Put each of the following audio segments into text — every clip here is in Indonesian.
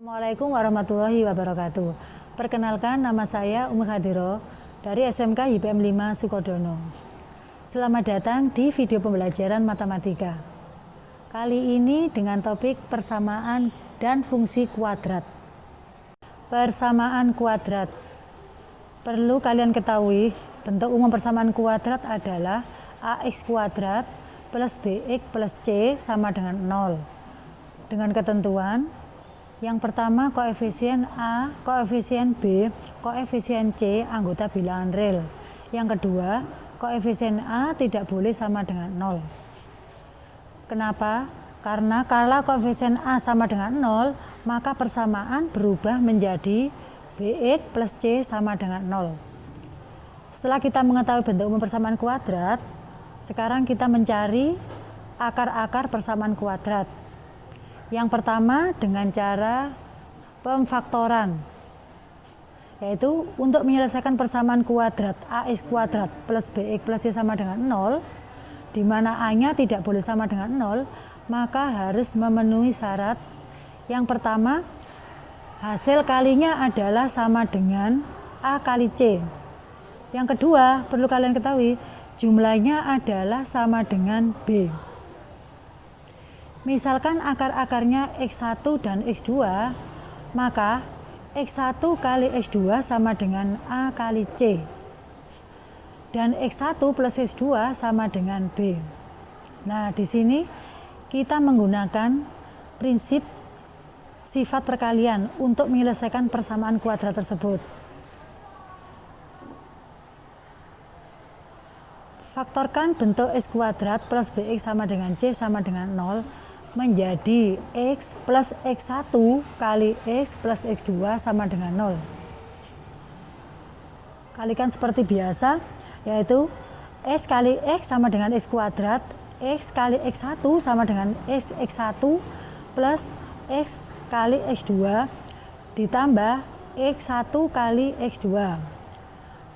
Assalamualaikum warahmatullahi wabarakatuh. Perkenalkan, nama saya Umi Khadiro dari SMK YPM 5 Sukodono. Selamat datang di video pembelajaran matematika. Kali ini dengan topik persamaan dan fungsi kuadrat. Persamaan kuadrat. Perlu kalian ketahui, bentuk umum persamaan kuadrat adalah ax kuadrat plus bx plus c sama dengan 0. Dengan ketentuan, yang pertama koefisien A, koefisien B, koefisien C anggota bilangan real. Yang kedua, koefisien A tidak boleh sama dengan 0. Kenapa? Karena kalau koefisien A sama dengan 0, maka persamaan berubah menjadi Bx plus C sama dengan 0. Setelah kita mengetahui bentuk umum persamaan kuadrat, sekarang kita mencari akar-akar persamaan kuadrat. Yang pertama dengan cara pemfaktoran, yaitu untuk menyelesaikan persamaan kuadrat ax kuadrat plus bx plus c sama dengan 0, di mana a-nya tidak boleh sama dengan 0, maka harus memenuhi syarat. Yang pertama, hasil kalinya adalah sama dengan a kali c. Yang kedua, perlu kalian ketahui, jumlahnya adalah sama dengan b. Misalkan akar-akarnya x1 dan x2, maka x1 kali x2 sama dengan a kali c. Dan x1 plus x2 sama dengan b. Nah, di sini kita menggunakan prinsip sifat perkalian untuk menyelesaikan persamaan kuadrat tersebut. Faktorkan bentuk x kuadrat plus bx sama dengan c sama dengan 0 menjadi x plus x1 kali x plus x2 sama dengan 0. Kalikan seperti biasa, yaitu x kali x sama dengan x kuadrat, x kali x1 sama dengan x1 plus x kali x2 ditambah x1 kali x2.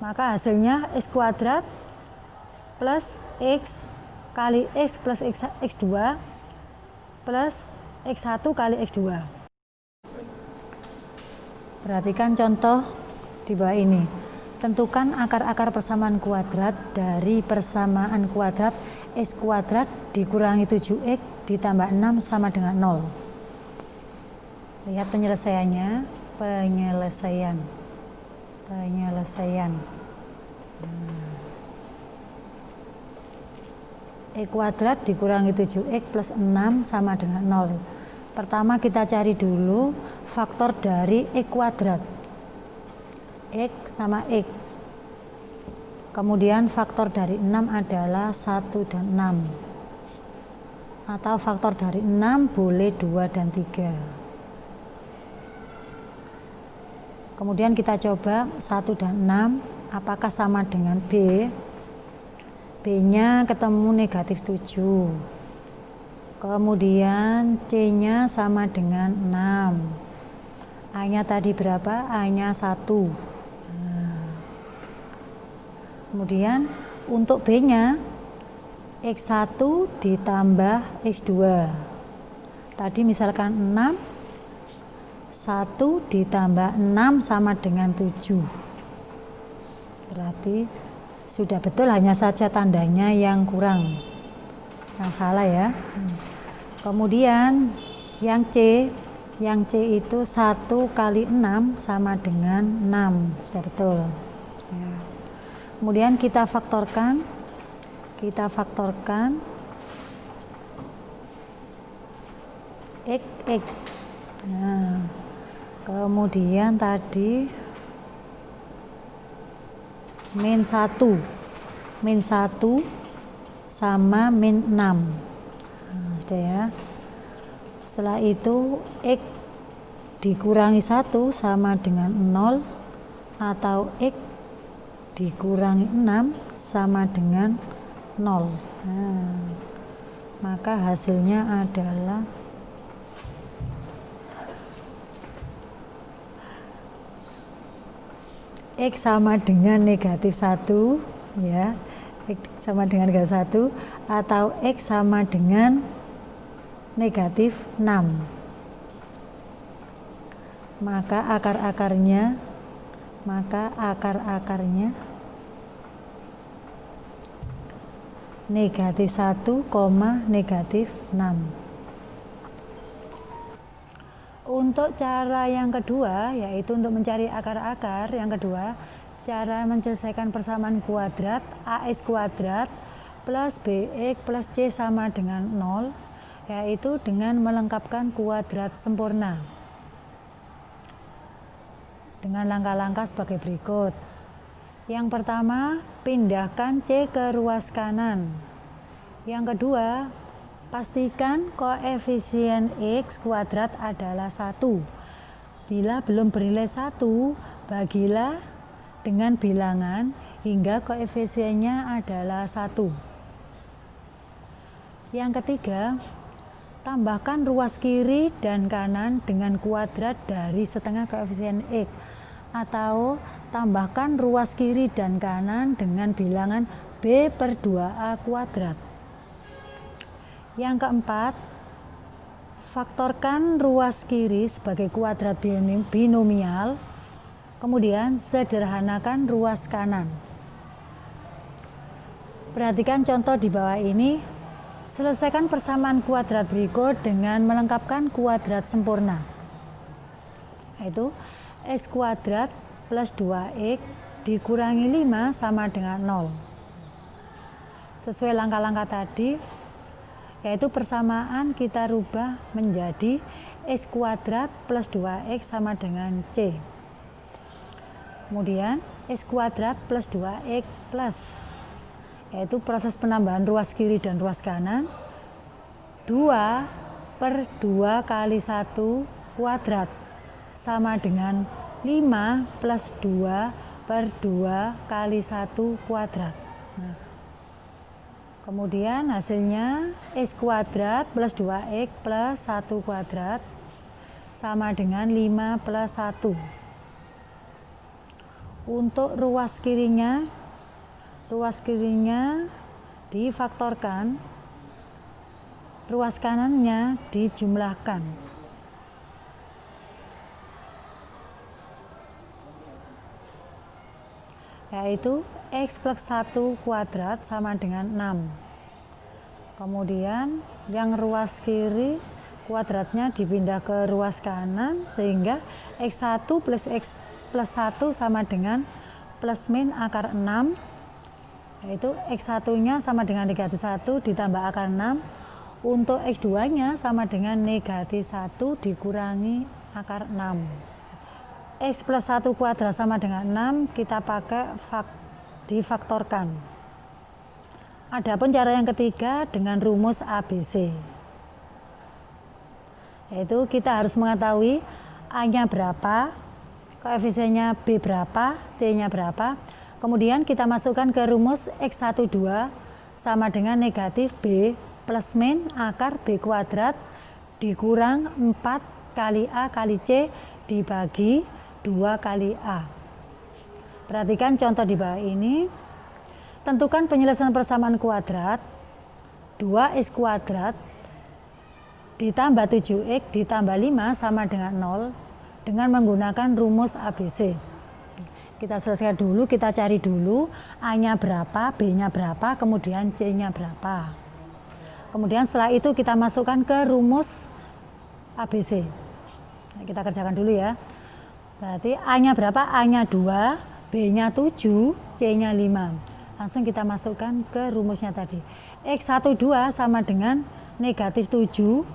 Maka hasilnya x kuadrat plus x kali x plus x2 plus x1 kali x2. Perhatikan contoh di bawah ini. Tentukan akar-akar persamaan kuadrat dari persamaan kuadrat x kuadrat dikurangi 7x ditambah 6 sama dengan 0. Lihat penyelesaiannya. Penyelesaian. X kuadrat dikurangi 7x plus 6 sama dengan 0. Pertama kita cari dulu faktor dari x kuadrat. X sama x. Kemudian faktor dari 6 adalah 1 dan 6. Atau faktor dari 6 boleh 2 dan 3. Kemudian kita coba 1 dan 6 apakah sama dengan B? B-nya ketemu negatif 7. Kemudian C-nya sama dengan 6. A-nya tadi berapa? A-nya 1. Kemudian untuk B-nya X1 ditambah X2. Tadi misalkan 6, 1 ditambah 6 sama dengan 7. Berarti sudah betul, hanya saja tandanya yang kurang, yang salah ya. Kemudian yang C itu 1 kali 6 sama dengan 6, sudah betul ya. Kemudian kita faktorkan x. Nah, kemudian tadi min 1 sama min 6. Nah, sudah ya. Setelah itu x dikurangi 1 sama dengan 0 atau x dikurangi 6 sama dengan 0. Nah, maka hasilnya adalah X sama dengan negatif 1 ya, X sama dengan negatif 1 atau X sama dengan negatif 6. maka akar-akarnya negatif 1, negatif 6. Untuk cara yang kedua, yaitu untuk mencari akar-akar, yang kedua, cara menyelesaikan persamaan kuadrat AX kuadrat plus BX plus C sama dengan 0, yaitu dengan melengkapkan kuadrat sempurna. Dengan langkah-langkah sebagai berikut. Yang pertama, pindahkan C ke ruas kanan. Yang kedua, pastikan koefisien X kuadrat adalah 1. Bila belum bernilai 1, bagilah dengan bilangan hingga koefisiennya adalah 1. Yang ketiga, tambahkan ruas kiri dan kanan dengan kuadrat dari setengah koefisien X, atau tambahkan ruas kiri dan kanan dengan bilangan B per 2A kuadrat. Yang keempat, faktorkan ruas kiri sebagai kuadrat binomial, kemudian sederhanakan ruas kanan. Perhatikan contoh di bawah ini. Selesaikan persamaan kuadrat berikut dengan melengkapkan kuadrat sempurna, yaitu X kuadrat plus 2X dikurangi 5 sama dengan 0. Sesuai langkah-langkah tadi, yaitu persamaan kita rubah menjadi X kuadrat plus 2X sama dengan C. Kemudian X kuadrat plus 2X plus, yaitu proses penambahan ruas kiri dan ruas kanan, 2 per 2 kali 1 kuadrat sama dengan 5 plus 2 per 2 kali 1 kuadrat. Nah, kemudian hasilnya X kuadrat plus 2X plus 1 kuadrat sama dengan 5 plus 1. Untuk ruas kirinya difaktorkan, ruas kanannya dijumlahkan. Yaitu X plus 1 kuadrat sama dengan 6. Kemudian yang ruas kiri kuadratnya dipindah ke ruas kanan, sehingga X1 plus X plus 1 sama dengan plus min akar 6, yaitu X1-nya sama dengan negatif 1 ditambah akar 6. Untuk X2-nya sama dengan negatif 1 dikurangi akar 6. X plus 1 kuadrat sama dengan 6 kita pakai difaktorkan. Adapun cara yang ketiga dengan rumus ABC, yaitu kita harus mengetahui A-nya berapa, koefisiennya B berapa, C-nya berapa. Kemudian kita masukkan ke rumus X12 sama dengan negatif B plus min akar B kuadrat dikurang 4 kali A kali C dibagi 2 kali A. Perhatikan contoh di bawah ini. Tentukan penyelesaian persamaan kuadrat 2x kuadrat ditambah 7x ditambah 5 sama dengan 0 dengan menggunakan rumus ABC. Kita selesaikan dulu, kita cari dulu A-nya berapa, B-nya berapa, kemudian C-nya berapa. Kemudian setelah itu kita masukkan ke rumus ABC. Nah, kita kerjakan dulu ya. Berarti A-nya berapa? A-nya 2, B-nya 7, C-nya 5. Langsung kita masukkan ke rumusnya tadi. X12 sama dengan negatif 7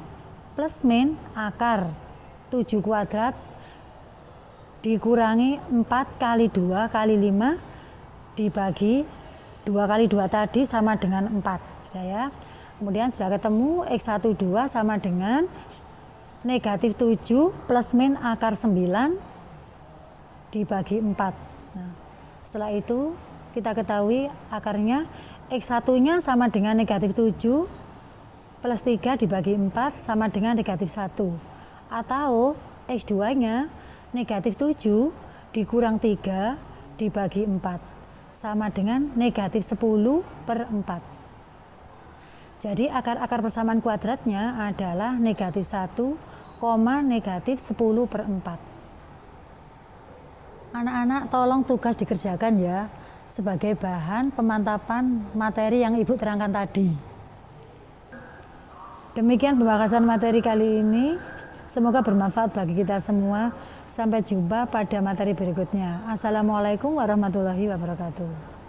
plus min akar 7 kuadrat dikurangi 4 kali 2 kali 5 dibagi 2 kali 2 tadi sama dengan 4. Sudah ya. Kemudian sudah ketemu X12 sama dengan negatif 7 plus min akar 9 dibagi 4. Nah, setelah itu kita ketahui akarnya X1-nya sama dengan negatif 7 plus 3 dibagi 4 sama dengan negatif 1. Atau X2-nya negatif 7 dikurang 3 dibagi 4 sama dengan negatif 10 per 4. Jadi akar-akar persamaan kuadratnya adalah negatif 1, negatif 10 per 4. Anak-anak tolong tugas dikerjakan ya, sebagai bahan pemantapan materi yang Ibu terangkan tadi. Demikian pembahasan materi kali ini. Semoga bermanfaat bagi kita semua. Sampai jumpa pada materi berikutnya. Assalamualaikum warahmatullahi wabarakatuh.